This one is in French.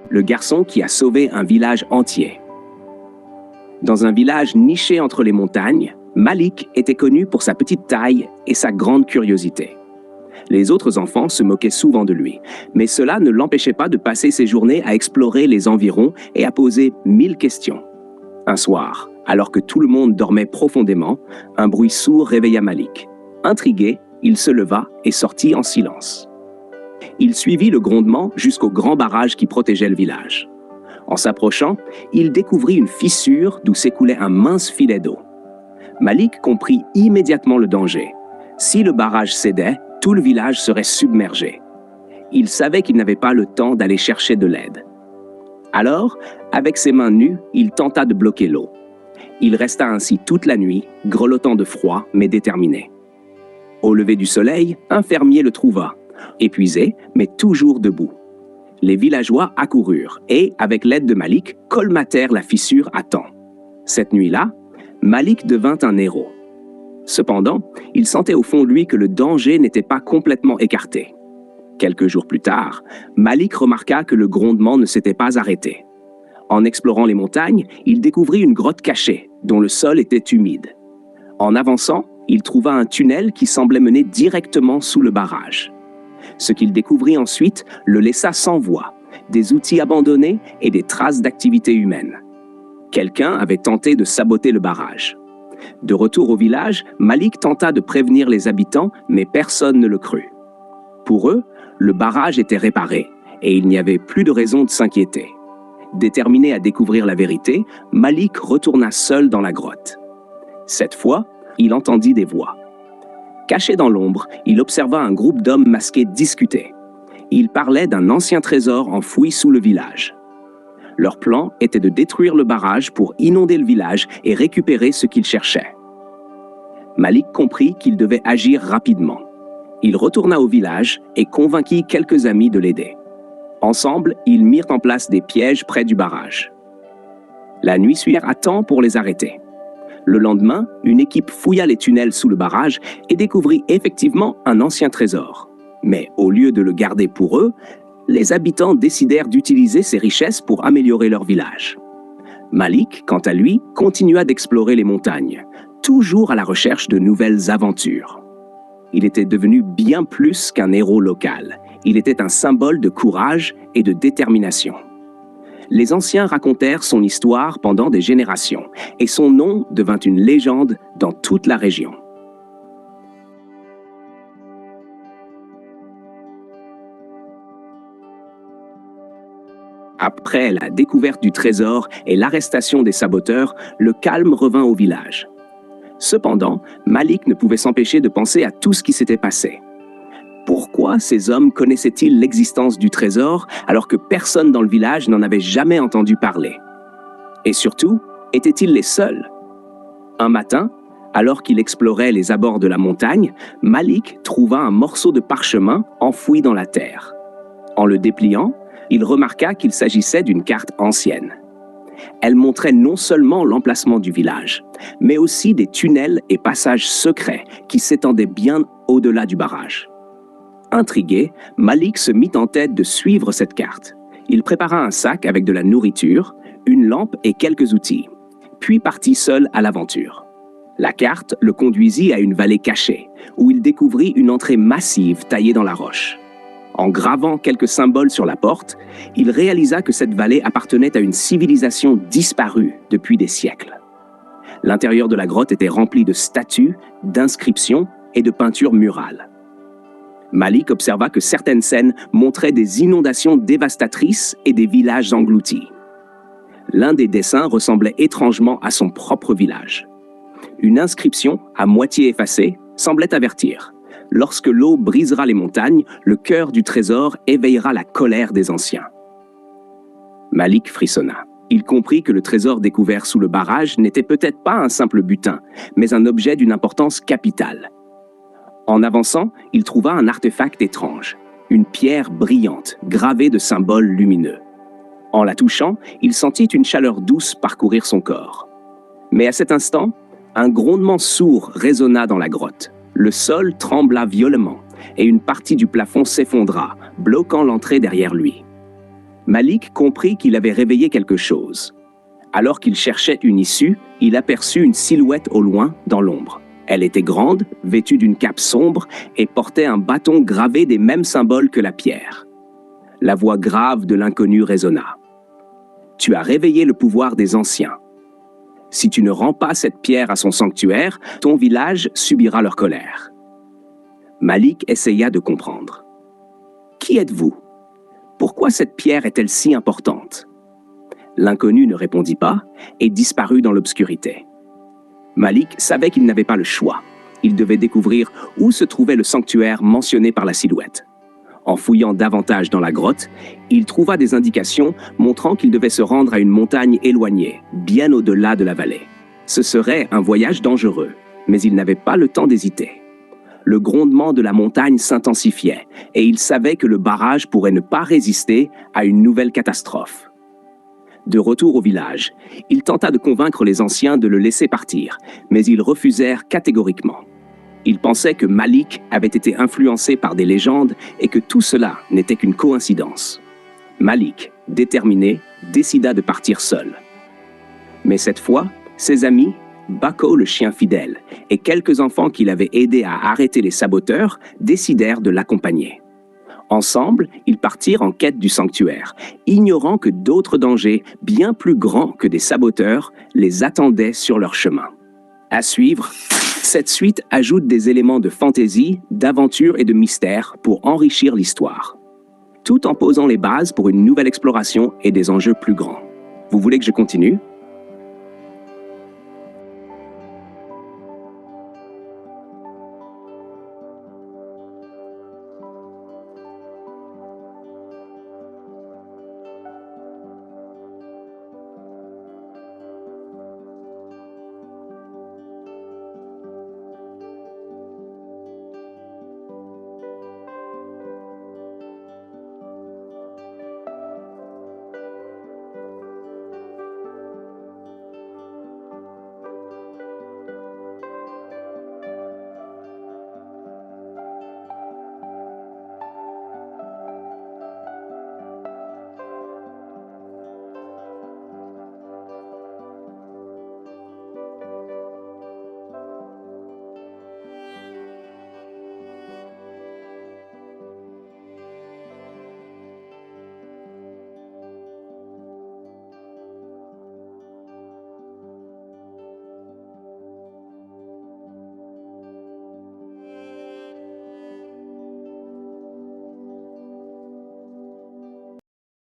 le garçon qui a sauvé un village entier. Dans un village niché entre les montagnes, Malik était connu pour sa petite taille et sa grande curiosité. Les autres enfants se moquaient souvent de lui, mais cela ne l'empêchait pas de passer ses journées à explorer les environs et à poser 1000 questions. Un soir, alors que tout le monde dormait profondément, un bruit sourd réveilla Malik. Intrigué, il se leva et sortit en silence. Il suivit le grondement jusqu'au grand barrage qui protégeait le village. En s'approchant, il découvrit une fissure d'où s'écoulait un mince filet d'eau. Malik comprit immédiatement le danger. Si le barrage cédait, tout le village serait submergé. Il savait qu'il n'avait pas le temps d'aller chercher de l'aide. Alors, avec ses mains nues, il tenta de bloquer l'eau. Il resta ainsi toute la nuit, grelottant de froid, mais déterminé. Au lever du soleil, un fermier le trouva, épuisé, mais toujours debout. Les villageois accoururent et, avec l'aide de Malik, colmatèrent la fissure à temps. Cette nuit-là, Malik devint un héros. Cependant, il sentait au fond de lui que le danger n'était pas complètement écarté. Quelques jours plus tard, Malik remarqua que le grondement ne s'était pas arrêté. En explorant les montagnes, il découvrit une grotte cachée, dont le sol était humide. En avançant, il trouva un tunnel qui semblait mener directement sous le barrage. Ce qu'il découvrit ensuite le laissa sans voix, des outils abandonnés et des traces d'activité humaine. Quelqu'un avait tenté de saboter le barrage. De retour au village, Malik tenta de prévenir les habitants, mais personne ne le crut. Pour eux, le barrage était réparé et il n'y avait plus de raison de s'inquiéter. Déterminé à découvrir la vérité, Malik retourna seul dans la grotte. Cette fois, il entendit des voix. Caché dans l'ombre, il observa un groupe d'hommes masqués discuter. Ils parlaient d'un ancien trésor enfoui sous le village. Leur plan était de détruire le barrage pour inonder le village et récupérer ce qu'ils cherchaient. Malik comprit qu'il devait agir rapidement. Il retourna au village et convainquit quelques amis de l'aider. Ensemble, ils mirent en place des pièges près du barrage. La nuit suivit à temps pour les arrêter. Le lendemain, une équipe fouilla les tunnels sous le barrage et découvrit effectivement un ancien trésor. Mais au lieu de le garder pour eux, les habitants décidèrent d'utiliser ces richesses pour améliorer leur village. Malik, quant à lui, continua d'explorer les montagnes, toujours à la recherche de nouvelles aventures. Il était devenu bien plus qu'un héros local. Il était un symbole de courage et de détermination. Les anciens racontèrent son histoire pendant des générations, et son nom devint une légende dans toute la région. Après la découverte du trésor et l'arrestation des saboteurs, le calme revint au village. Cependant, Malik ne pouvait s'empêcher de penser à tout ce qui s'était passé. Pourquoi ces hommes connaissaient-ils l'existence du trésor alors que personne dans le village n'en avait jamais entendu parler? Et surtout, étaient-ils les seuls? Un matin, alors qu'il explorait les abords de la montagne, Malik trouva un morceau de parchemin enfoui dans la terre. En le dépliant, il remarqua qu'il s'agissait d'une carte ancienne. Elle montrait non seulement l'emplacement du village, mais aussi des tunnels et passages secrets qui s'étendaient bien au-delà du barrage. Intrigué, Malik se mit en tête de suivre cette carte. Il prépara un sac avec de la nourriture, une lampe et quelques outils, puis partit seul à l'aventure. La carte le conduisit à une vallée cachée, où il découvrit une entrée massive taillée dans la roche. En gravant quelques symboles sur la porte, il réalisa que cette vallée appartenait à une civilisation disparue depuis des siècles. L'intérieur de la grotte était rempli de statues, d'inscriptions et de peintures murales. Malik observa que certaines scènes montraient des inondations dévastatrices et des villages engloutis. L'un des dessins ressemblait étrangement à son propre village. Une inscription, à moitié effacée, semblait avertir. Lorsque l'eau brisera les montagnes, le cœur du trésor éveillera la colère des anciens. Malik frissonna. Il comprit que le trésor découvert sous le barrage n'était peut-être pas un simple butin, mais un objet d'une importance capitale. En avançant, il trouva un artefact étrange, une pierre brillante, gravée de symboles lumineux. En la touchant, il sentit une chaleur douce parcourir son corps. Mais à cet instant, un grondement sourd résonna dans la grotte. Le sol trembla violemment et une partie du plafond s'effondra, bloquant l'entrée derrière lui. Malik comprit qu'il avait réveillé quelque chose. Alors qu'il cherchait une issue, il aperçut une silhouette au loin, dans l'ombre. Elle était grande, vêtue d'une cape sombre et portait un bâton gravé des mêmes symboles que la pierre. La voix grave de l'inconnu résonna. « Tu as réveillé le pouvoir des anciens. Si tu ne rends pas cette pierre à son sanctuaire, ton village subira leur colère. » Malik essaya de comprendre. « Qui êtes-vous? Pourquoi cette pierre est-elle si importante ?» L'inconnu ne répondit pas et disparut dans l'obscurité. Malik savait qu'il n'avait pas le choix. Il devait découvrir où se trouvait le sanctuaire mentionné par la silhouette. En fouillant davantage dans la grotte, il trouva des indications montrant qu'il devait se rendre à une montagne éloignée, bien au-delà de la vallée. Ce serait un voyage dangereux, mais il n'avait pas le temps d'hésiter. Le grondement de la montagne s'intensifiait et il savait que le barrage pourrait ne pas résister à une nouvelle catastrophe. De retour au village, il tenta de convaincre les anciens de le laisser partir, mais ils refusèrent catégoriquement. Ils pensaient que Malik avait été influencé par des légendes et que tout cela n'était qu'une coïncidence. Malik, déterminé, décida de partir seul. Mais cette fois, ses amis, Bako le chien fidèle, et quelques enfants qu'il avait aidés à arrêter les saboteurs, décidèrent de l'accompagner. Ensemble, ils partirent en quête du sanctuaire, ignorant que d'autres dangers, bien plus grands que des saboteurs, les attendaient sur leur chemin. À suivre, cette suite ajoute des éléments de fantaisie, d'aventure et de mystère pour enrichir l'histoire, tout en posant les bases pour une nouvelle exploration et des enjeux plus grands. Vous voulez que je continue ?